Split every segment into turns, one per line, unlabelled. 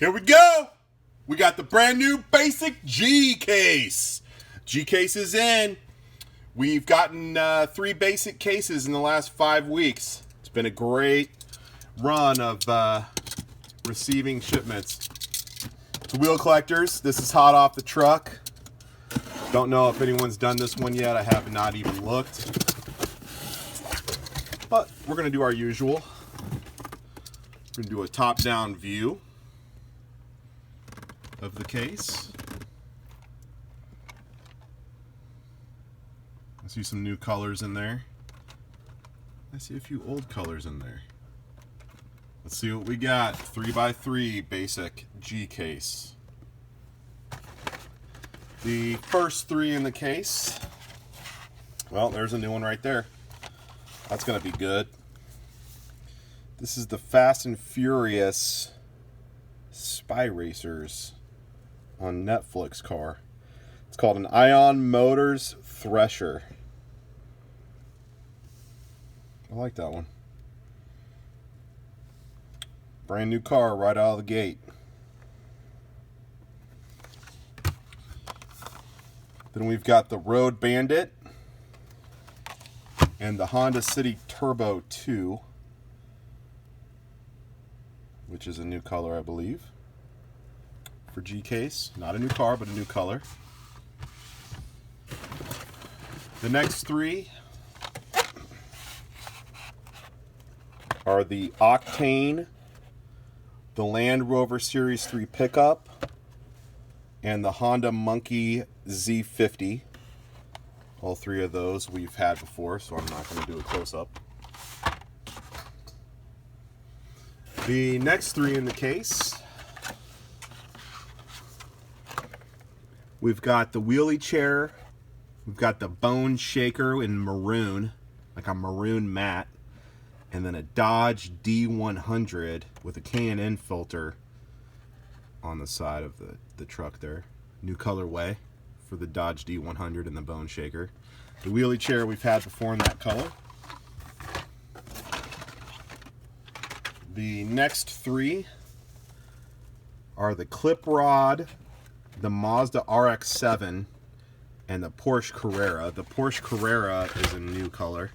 Here we go. We got the brand new basic G case. G case is in. We've gotten 3 basic cases in the last 5 weeks. It's been a great run of receiving shipments. The wheel collectors. This is hot off the truck. Don't know if anyone's done this one yet. I have not even looked. But we're going to do our usual. We're going to do a top-down view of the case. I see some new colors in there. I see a few old colors in there. Let's see what we got. 3x3 basic G case. The first 3 in the case. Well, there's a new one right there. That's going to be good. This is the Fast and Furious Spy Racers on Netflix car. It's called an Ion Motors Thresher. I like that one. Brand new car right out of the gate. Then we've got the Road Bandit and the Honda City Turbo 2, which is a new color, I believe, for G case. Not a new car, but a new color. The next 3 are the Octane, the Land Rover Series 3 pickup, and the Honda Monkey Z50. All 3 of those we've had before, so I'm not going to do a close-up. The next 3 in the case, we've got the wheelie chair, we've got the bone shaker in maroon, like a maroon matte, and then a Dodge D100 with a K&N filter on the side of the truck there. New colorway for the Dodge D100 and the bone shaker. The wheelie chair we've had before in that color. The next 3 are the Clip Rod, the Mazda RX-7, and the Porsche Carrera. The Porsche Carrera is a new color.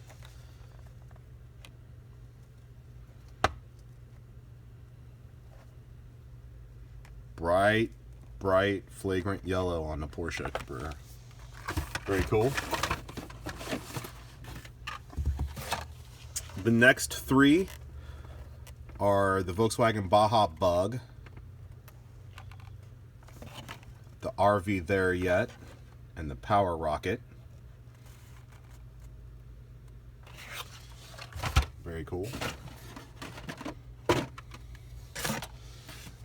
Bright, flagrant yellow on the Porsche Carrera. Very cool. The next 3 are the Volkswagen Baja Bug, the RV There Yet, and the Power Rocket. Very cool.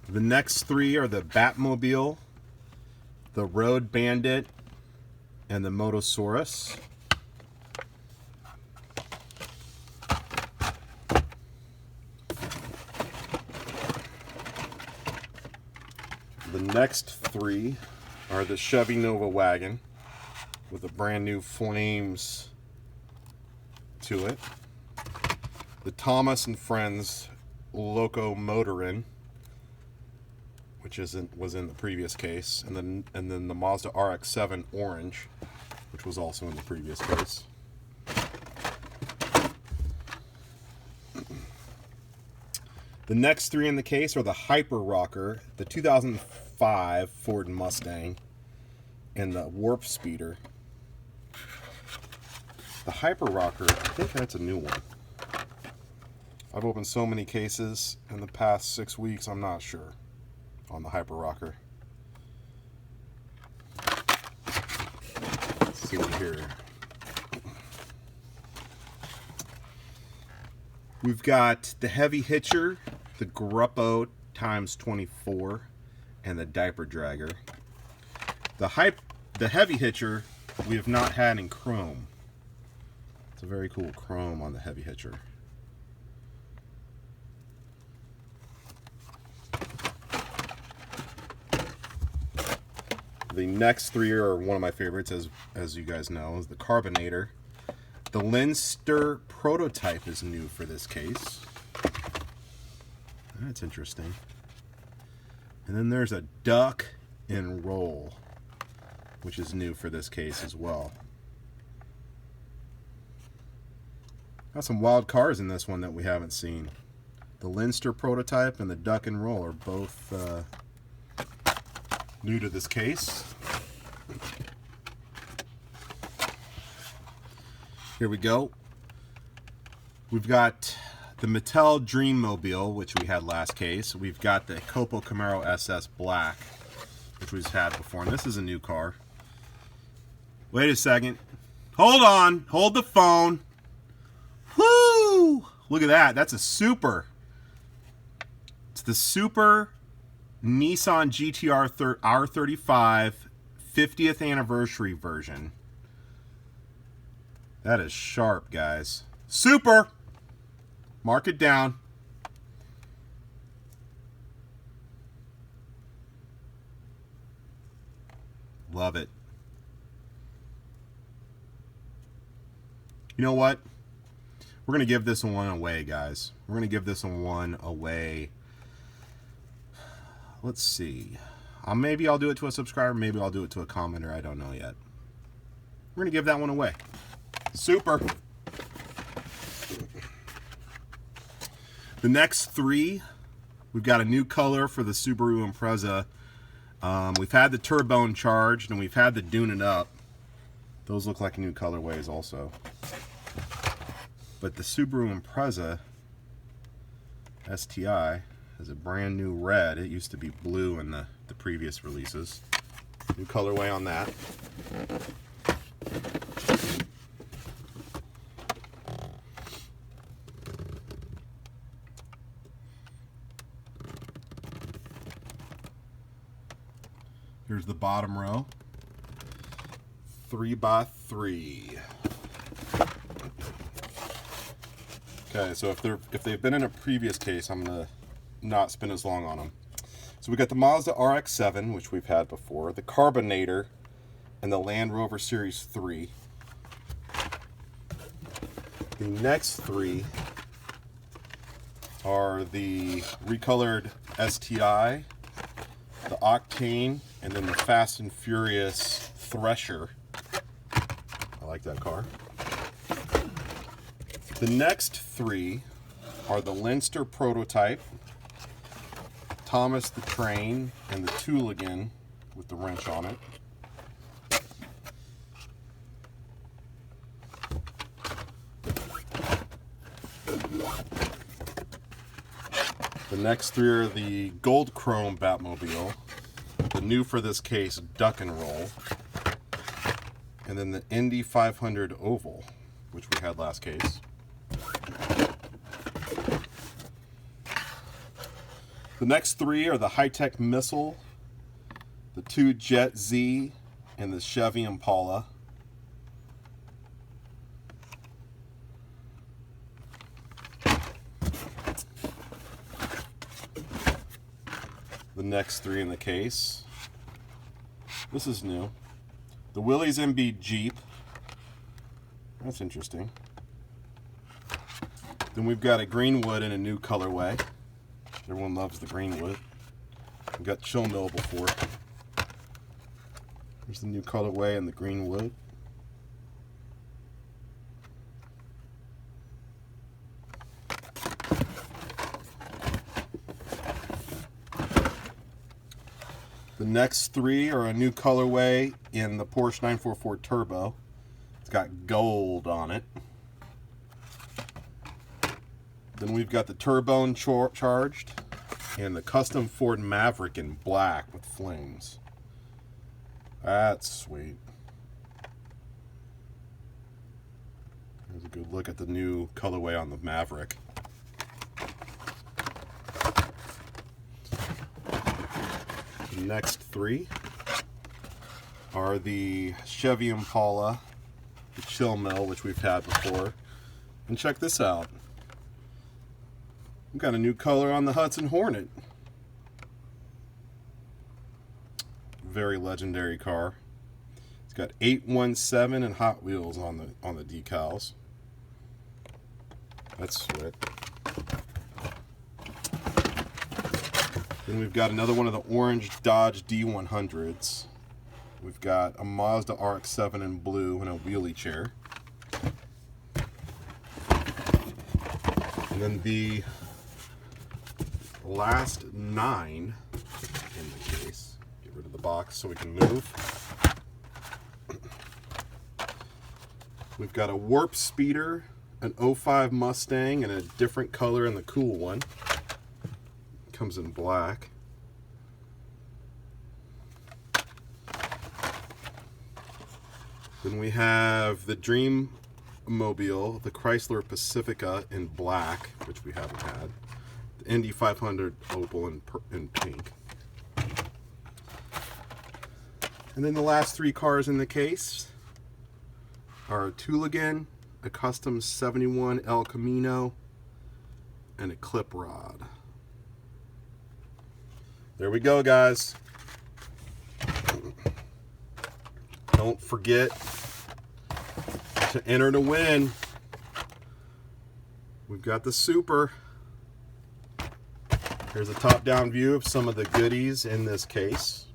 The next 3 are the Batmobile, the Road Bandit, and the Motosaurus. The next 3 are the Chevy Nova wagon with the brand new flames to it. The Thomas and Friends Locomotorin, which was in the previous case, and then the Mazda RX-7 Orange, which was also in the previous case. The next 3 in the case are the Hyper Rocker, the 2005 Ford Mustang, and the Warp Speeder. The Hyper Rocker, I think that's a new one. I've opened so many cases in the past 6 weeks, I'm not sure on the Hyper Rocker. Let's see what here. We've got the Heavy Hitcher, the Gruppo x24, and the Diaper Dragger. The Heavy Hitcher we have not had in chrome. It's a very cool chrome on the Heavy Hitcher. The next 3 are one of my favorites, as you guys know, is the Carbonator. The Linster Prototype is new for this case. That's interesting. And then there's a duck and roll, which is new for this case as well. Got some wild cars in this one that we haven't seen. The Leinster prototype and the duck and roll are both new to this case. Here we go. We've got the Mattel Dreammobile, which we had last case. We've got the Copo Camaro SS Black, which we've had before, and this is a new car. Wait a second. Hold on. Hold the phone. Woo! Look at that. That's a Super. It's the Super Nissan GTR R35 50th anniversary version. That is sharp, guys. Super! Mark it down. Love it. You know what? We're going to give this one away, guys. We're going to give this one away. Let's see. Maybe I'll do it to a subscriber. Maybe I'll do it to a commenter. I don't know yet. We're going to give that one away. Super. The next three, we've got a new color for the Subaru Impreza. We've had the Turbone charged, and we've had the Dune It Up. Those look like new colorways also. But the Subaru Impreza STI has a brand new red. It used to be blue in the previous releases. New colorway on that. Here's the bottom row. 3x3. Okay, so if they've been in a previous case, I'm gonna not spend as long on them. So we got the Mazda RX-7, which we've had before, the Carbonator, and the Land Rover Series 3. The next three are the recolored STI, the Octane, and then the Fast and Furious Thresher. I like that car. The next three are the Leinster prototype, Thomas the Train, and the Tooligan with the wrench on it. The next three are the Gold Chrome Batmobile, the new for this case Duck and Roll, and then the Indy 500 Oval, which we had last case. The next three are the High-Tech Missile, the two Jet Z, and the Chevy Impala. The next three in the case. This is new. The Willys MB Jeep. That's interesting. Then we've got a Greenwood in a new colorway. Everyone loves the Greenwood. We've got Chill Mill before. There's the new colorway and the Greenwood. The next three are a new colorway in the Porsche 944 Turbo. It's got gold on it. Then we've got the Turbone charged and the custom Ford Maverick in black with flames. That's sweet. Here's a good look at the new colorway on the Maverick. The next three are the Chevy Impala, the Chill Mill, which we've had before. And check this out. We've got a new color on the Hudson Hornet. Very legendary car. It's got 817 and Hot Wheels on the decals. That's sweet. Then we've got another one of the orange Dodge D100s. We've got a Mazda RX-7 in blue and a wheelie chair. And then the last 9 in the case. Get rid of the box so we can move. We've got a Warp Speeder, an 05 Mustang, and a different color in the cool one. Comes in black. Then we have the Dream Mobile, the Chrysler Pacifica in black, which we haven't had. The Indy 500 Opel in pink. And then the last 3 cars in the case are a Tooligan, a Custom 71 El Camino, and a Clip Rod. There we go, guys. Don't forget to enter to win. We've got the Super. Here's a top-down view of some of the goodies in this case.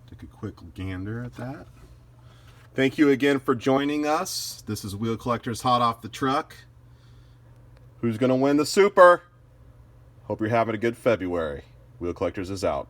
Take a quick gander at that. Thank you again for joining us. This is Wheel Collectors hot off the truck. Who's going to win the Super? Hope you're having a good February. Wheel Collectors is out.